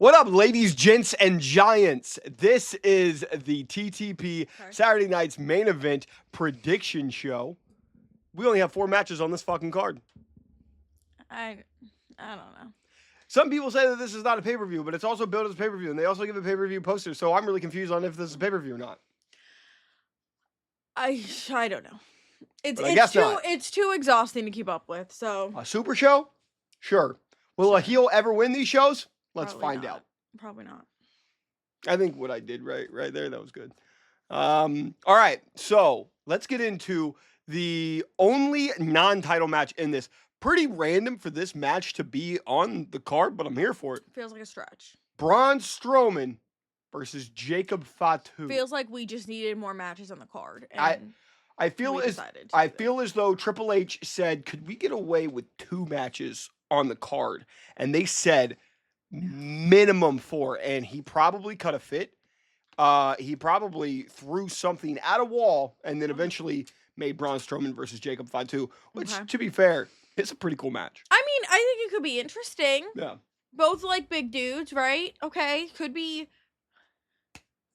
What up, ladies, gents, and giants? This is the TTP Saturday night's main event prediction show. We only have 4 matches on this fucking card. I don't know. Some people say that this is not a pay-per-view, but it's also billed as a pay-per-view, and they also give a pay-per-view poster, so I'm really confused on if this is a pay-per-view or not. I don't know. It's too exhausting to keep up with. So a super show? Sure. Will a heel ever win these shows? Let's find out. Probably not. I think what I did right there, that was good. All right, so let's get into the only non-title match in this. Pretty random for this match to be on the card, but I'm here for it. Feels like a stretch. Braun Strowman versus Jacob Fatu. Feels like we just needed more matches on the card. And I feel as though Triple H said, "Could we get away with 2 matches on the card?" And they said minimum 4, and he probably cut a fit. He probably threw something at a wall and then eventually made Braun Strowman versus Jacob Fatu, which, to be fair, it's a pretty cool match. I mean, I think it could be interesting. Yeah. Both like big dudes, right? Okay, could be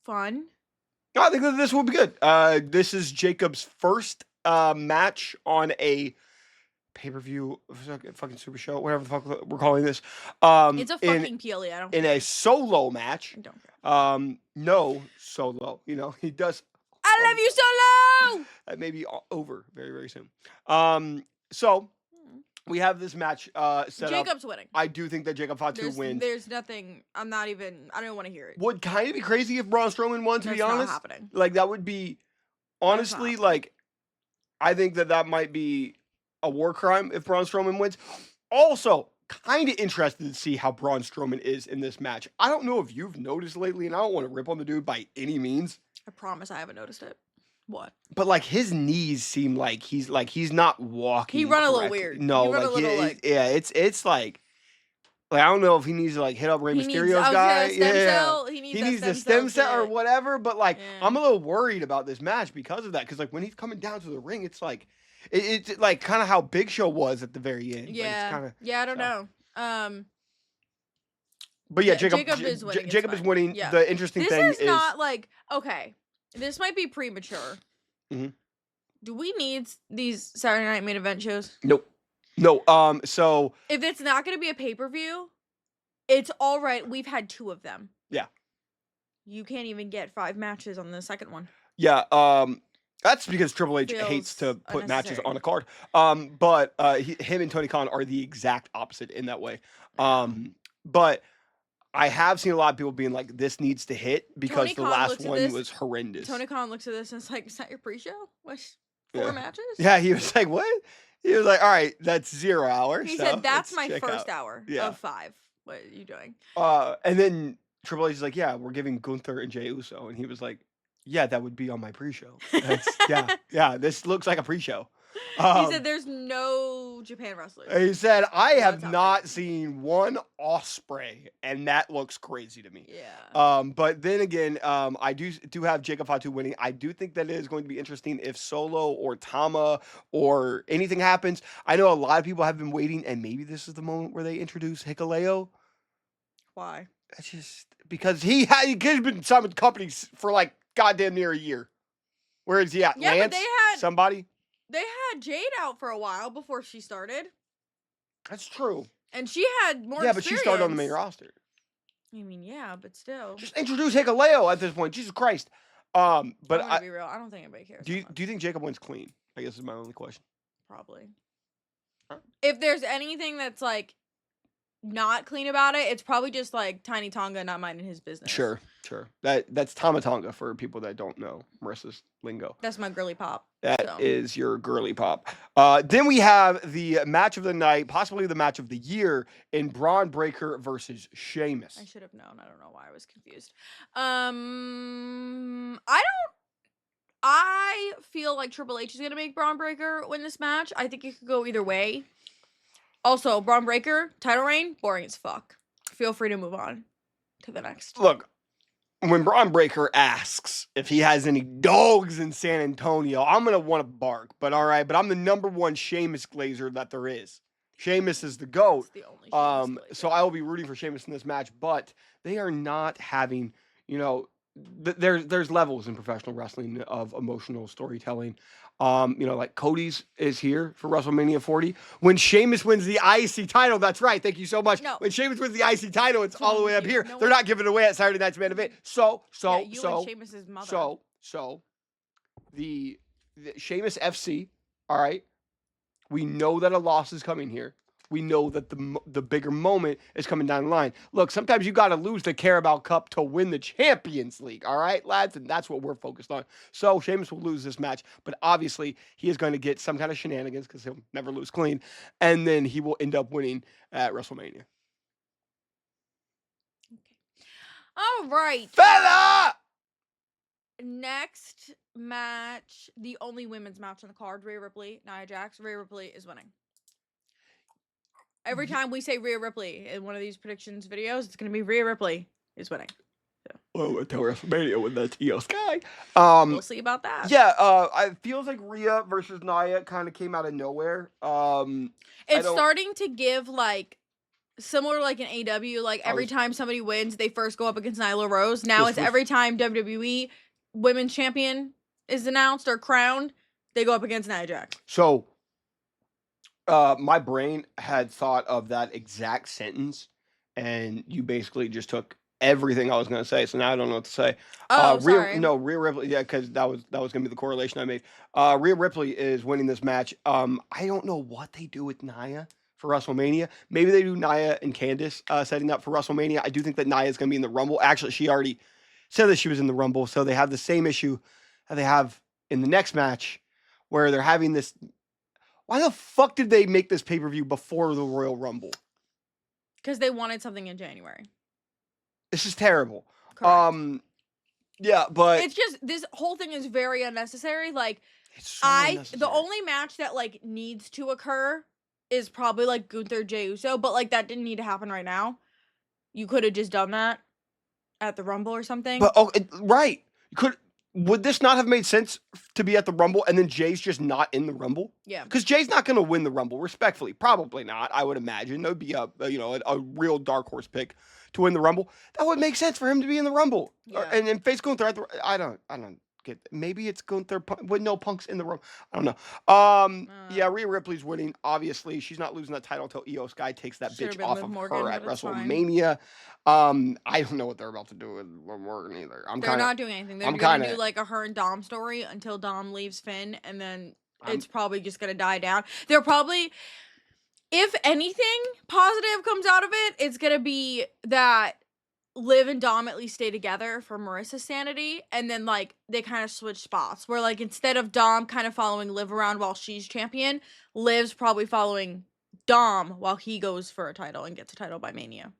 fun. I think that this will be good. This is Jacob's first match on a pay-per-view, fucking super show, whatever the fuck we're calling this. It's a fucking PLE. I don't care. In a solo match. I don't care. No solo. You know, he does. I love you, Solo! That may be over very, very soon. So we have this match set up. Jacob's winning. I do think that Jacob Fatu wins. There's nothing. I don't want to hear it. Would kind of be crazy if Braun Strowman won, to be honest. Not happening. Like, that would be, honestly, like, I think that might be a war crime if Braun Strowman wins. Also, kind of interested to see how Braun Strowman is in this match. I don't know if you've noticed lately, and I don't want to rip on the dude by any means. I promise I haven't noticed it. What? But like his knees seem like he's not walking. He run a little weird. No, it's like I don't know if he needs to like hit up Rey Mysterio's guy. He needs the stem cell or whatever. But like I'm a little worried about this match because of that. Because like when he's coming down to the ring, it's like it's like kind of how Big Show was at the very end. Yeah, like, I don't know. But yeah, Jacob is winning. Jacob is winning. Yeah. The interesting thing is not like okay. This might be premature. Mm-hmm. Do we need these Saturday night main event shows? Nope. No. So if it's not going to be a pay-per-view, it's all right. We've had 2 of them. Yeah. You can't even get 5 matches on the second one. Yeah. That's because Triple H hates to put matches on a card. But him and Tony Khan are the exact opposite in that way. But I have seen a lot of people being like, this needs to hit because the last one was horrendous. Tony Khan looks at this and is like, is that your pre-show? What? 4 matches? Yeah, he was like, what? He was like, all right, that's 0 hours. He said, that's my first hour of 5. What are you doing? And then Triple H is like, yeah, we're giving Gunther and Jey Uso. And he was like, yeah, that would be on my pre-show. Yeah, this looks like a pre-show. He said there's no Japan wrestlers. He said, I have not seen one Ospreay, and that looks crazy to me. Yeah. But then again, I do have Jacob Fatu winning. I do think that it is going to be interesting if Solo or Tama or anything happens. I know a lot of people have been waiting, and maybe this is the moment where they introduce Hikuleo. Why? That's just because he's been signed with companies for like goddamn near a year. Where is he at? Yeah, Lance? but they had somebody? They had Jade out for a while before she started. That's true. And she had more but she started on the main roster. I mean, yeah, but still. Just introduce Hikuleo at this point. Jesus Christ. But I'm gonna be real. I don't think anybody cares. Do you think Jacob wins clean? I guess is my only question. Probably. If there's anything that's like not clean about it, it's probably just like Tiny Tonga not minding his business. Sure. That's Tama Tonga for people that don't know Marissa's lingo. That's my girly pop. That is your girly pop. Then we have the match of the night, possibly the match of the year, in Braun Breaker versus Sheamus. I should have known. I don't know why I was confused. I feel like Triple H is gonna make Braun Breaker win this match. I think it could go either way. Also, Braun Breaker, title reign, boring as fuck. Feel free to move on to the next. Look, when Braun Breaker asks if he has any dogs in San Antonio, I'm going to want to bark. But all right, but I'm the #1 Sheamus Glazer that there is. Sheamus is the GOAT. It's the only Sheamus So I will be rooting for Sheamus in this match, but they are not having, there's levels in professional wrestling of emotional storytelling. Like Cody's is here for WrestleMania 40. When Sheamus wins the IC title, that's right. Thank you so much. No. When Sheamus wins the IC title, it's all the way up here. They're not giving it away at Saturday Night's Main Event. And Sheamus's mother. So the Sheamus FC, all right. We know that a loss is coming here. We know that the bigger moment is coming down the line. Look, sometimes you got to lose the Carabao Cup to win the Champions League, all right, lads? And that's what we're focused on. So Sheamus will lose this match, but obviously he is going to get some kind of shenanigans because he'll never lose clean, and then he will end up winning at WrestleMania. Okay. All right. Fella! Next match, the only women's match on the card, Rhea Ripley, Nia Jax. Rhea Ripley is winning. Every time we say Rhea Ripley in one of these predictions videos, it's going to be Rhea Ripley is winning. So. Well, until WrestleMania with the Io Sky. We'll see about that. Yeah, it feels like Rhea versus Nia kind of came out of nowhere. It's starting to give, like, similar like in AEW, like every time somebody wins, they first go up against Nyla Rose. Now it's every time WWE Women's Champion is announced or crowned, they go up against Nia Jax. So, my brain had thought of that exact sentence, and you basically just took everything I was going to say. So now I don't know what to say. Sorry. Rhea Ripley. Yeah, because that was going to be the correlation I made. Rhea Ripley is winning this match. I don't know what they do with Nia for WrestleMania. Maybe they do Nia and Candice setting up for WrestleMania. I do think that Nia is going to be in the Rumble. Actually, she already said that she was in the Rumble, so they have the same issue that they have in the next match, where they're having this. Why the fuck did they make this pay-per-view before the Royal Rumble? Because they wanted something in January. This is terrible. Correct. Yeah, but it's just this whole thing is very unnecessary. Like, it's so unnecessary. The only match that like needs to occur is probably like Gunther Jey Uso, but like that didn't need to happen right now. You could have just done that at the Rumble or something. But right, would this not have made sense to be at the Rumble and then Jay's just not in the Rumble? Yeah, because Jay's not going to win the Rumble. Respectfully, probably not. I would imagine that would be a real dark horse pick to win the Rumble. That would make sense for him to be in the Rumble. Yeah. And then face Gunther at the. I don't get. Maybe it's Gunther with no Punk's in the Rumble. I don't know. Yeah, Rhea Ripley's winning. Obviously, she's not losing that title until Io Sky takes that bitch off of her at WrestleMania. I don't know what they're about to do with Morgan either. They're not doing anything. They're gonna do like a her and Dom story until Dom leaves Finn, and then it's probably just gonna die down. They're probably, if anything positive comes out of it, it's gonna be that Liv and Dom at least stay together for Marissa's sanity, and then like they kind of switch spots where like instead of Dom kind of following Liv around while she's champion, Liv's probably following Dom while he goes for a title and gets a title by Mania.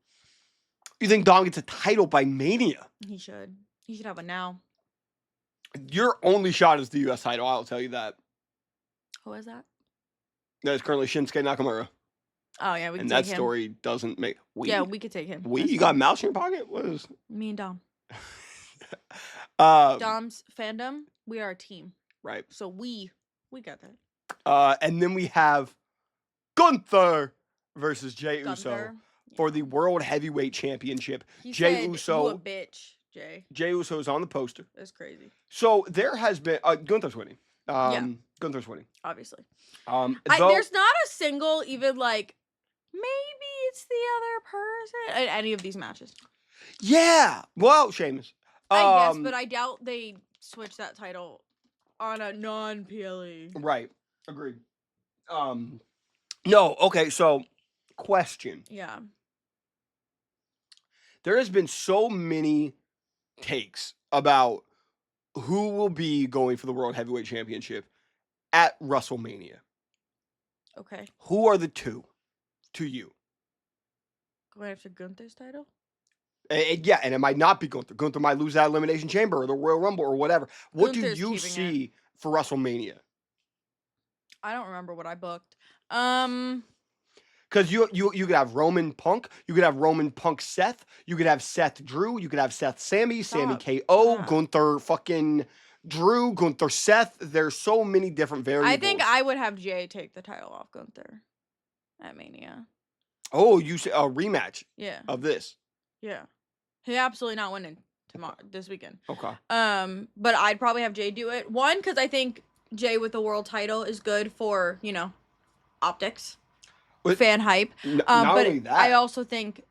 You think Dom gets a title by Mania? He should. He should have one now. Your only shot is the U.S. title. I'll tell you that. Who is that? That is currently Shinsuke Nakamura. Oh yeah, we can take him. And that story doesn't make. Yeah, we could take him. You got a mouse in your pocket? What is? Me and Dom. Dom's fandom. We are a team. Right. So we got that. And then we have Gunther versus Jey Uso for the World Heavyweight Championship. Jey Uso. You a bitch, Jay. Jey Uso is on the poster. That's crazy. So there has been Gunther's winning. Gunther's winning. Obviously. There's not a single even like maybe it's the other person in any of these matches. Yeah. Well, Sheamus. I guess, but I doubt they switch that title on a non-PLE. Right. Agreed. No. Okay. So, question. Yeah. There has been so many takes about who will be going for the World Heavyweight Championship at WrestleMania. Okay. Who are the two to you? Going after Gunther's title? Yeah, and it might not be Gunther. Gunther might lose that Elimination Chamber or the Royal Rumble or whatever. What Gunther's do you see for WrestleMania? I don't remember what I booked. Because you could have Roman Punk, you could have Roman Punk Seth, you could have Seth Drew, you could have Seth Sammy KO, Gunther fucking Drew, Gunther Seth. There's so many different variables. I think I would have Jay take the title off Gunther. at Mania. Oh, you say a rematch? Yeah. Of this? Yeah. He absolutely not winning tomorrow this weekend. Okay. But I'd probably have Jay do it. One, because I think Jay with the world title is good for optics, fan hype. Not but only that, I also think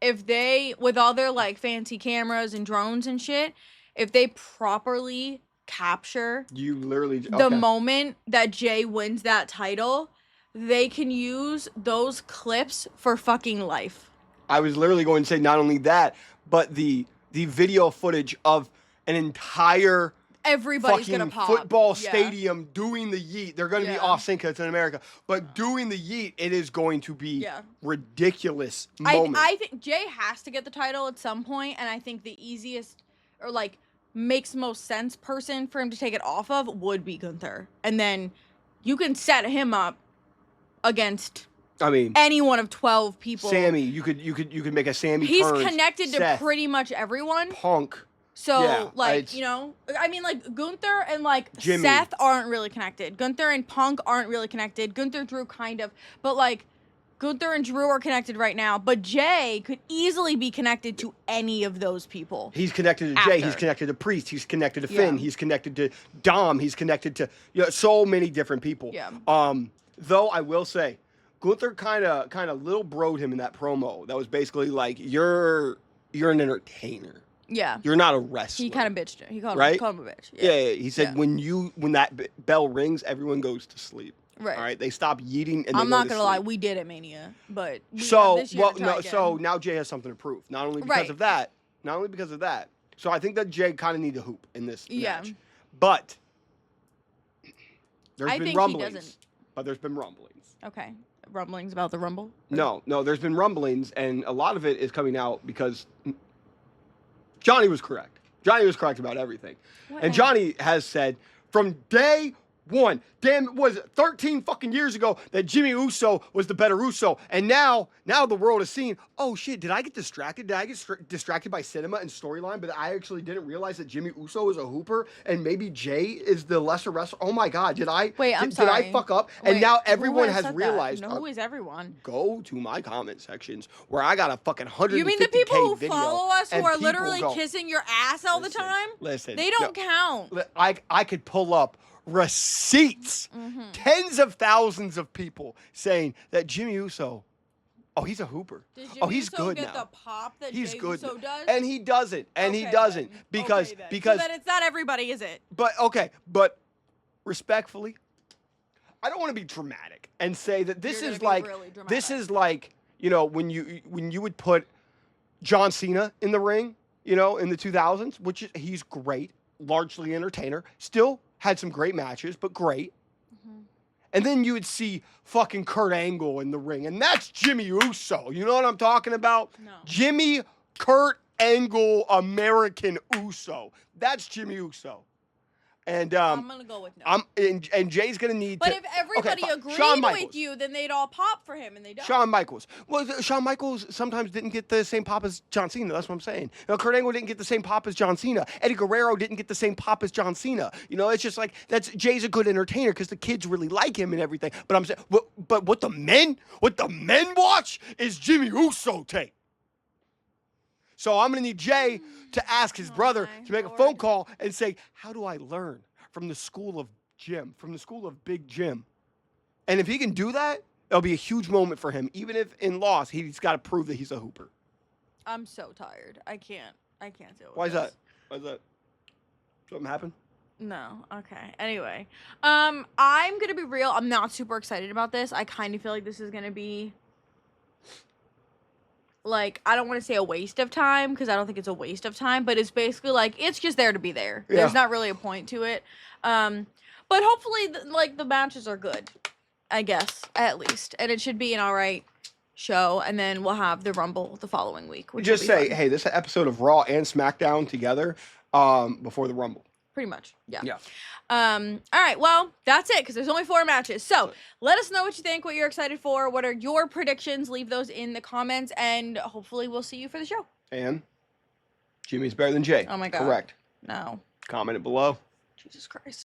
if they, with all their like fancy cameras and drones and shit, if they properly capture the moment that Jay wins that title, they can use those clips for fucking life. I was literally going to say not only that, but the video footage of an entire everybody's gonna pop. Football stadium doing the yeet. They're going to be off sync because it's in America, but doing the yeet, it is going to be ridiculous moment. I think Jay has to get the title at some point, and I think the easiest or like makes most sense person for him to take it off of would be Gunther, and then you can set him up against. I mean, any one of 12 people. Sammy, you could make a Sammy. He's connected to pretty much everyone. Punk. So I mean, like Gunther and like Jimmy. Seth aren't really connected. Gunther and Punk aren't really connected. Gunther, Drew kind of, but like Gunther and Drew are connected right now. But Jay could easily be connected to any of those people. He's connected to Jay. He's connected to Priest. He's connected to Finn. He's connected to Dom. He's connected to so many different people. Yeah. Though I will say, Gunther kind of little broed him in that promo. That was basically like, you're an entertainer. Yeah. You're not a wrestler. He kind of bitched him. He called him a bitch. Yeah. He said when that bell rings, everyone goes to sleep. Right. All right. They stop yeeting and I'm not gonna lie, we did at Mania, but so now Jay has something to prove. Not only because of that. So I think that Jay kind of needs a hoop in this match. But there's been rumblings. But there's been rumblings. Okay. Rumblings about the Rumble? No, there's been rumblings, and a lot of it is coming out because Johnny was correct. Johnny was correct about everything. And Johnny has said from day one, was 13 fucking years ago that Jimmy Uso was the better Uso. And now the world is seeing, oh shit, did I get distracted? Did I get distracted by cinema and storyline? But I actually didn't realize that Jimmy Uso is a hooper and maybe Jay is the lesser wrestler. Oh my God, did I fuck up? And now everyone has realized. No, who is everyone? Go to my comment sections where I got a fucking 150K You mean the people who video, follow us who are literally kissing your ass all the time? Listen. They don't count. I could pull up receipts, tens of thousands of people saying that Jimmy Uso, he's a hooper. He's good now. Get the pop that he's Jey good, Uso does? and he doesn't, because so then it's not everybody, is it? But respectfully, I don't want to be dramatic and say that this is like when you would put John Cena in the ring, in the 2000s, which he's great, largely entertainer, still had some great matches, but great. And then you would see fucking Kurt Angle in the ring, and that's Jimmy Uso. You know what I'm talking about? No. Jimmy Kurt Angle American Uso. That's Jimmy Uso. And I'm gonna go with no. And Jay's gonna need. But if everybody agreed with you, then they'd all pop for him, and they don't. Shawn Michaels. Well, Shawn Michaels sometimes didn't get the same pop as John Cena. That's what I'm saying. Kurt Angle didn't get the same pop as John Cena. Eddie Guerrero didn't get the same pop as John Cena. It's just like Jay's a good entertainer because the kids really like him and everything. But I'm saying, but what the men watch is Jimmy Uso tape. So I'm gonna need Jay to ask his brother to make a phone call and say, how do I learn from the school of Jim, from the school of Big Jim? And if he can do that, it'll be a huge moment for him. Even if in loss, he's got to prove that he's a hooper. I'm so tired. I can't deal with this. Why is that? Something happened? No. Okay. Anyway, I'm gonna be real. I'm not super excited about this. I kind of feel like this is gonna be like, I don't want to say a waste of time because I don't think it's a waste of time, but it's basically like it's just there to be there. Yeah. There's not really a point to it. But hopefully, the matches are good, I guess, at least, and it should be an all right show. And then we'll have the Rumble the following week. Which just say, hey, this is an episode of Raw and SmackDown together before the Rumble. Pretty much, yeah. Yeah. All right, well, that's it, because there's only 4 matches. So, let us know what you think, what you're excited for, what are your predictions. Leave those in the comments, and hopefully we'll see you for the show. And Jimmy's better than Jay. Oh, my God. Correct. No. Comment it below. Jesus Christ.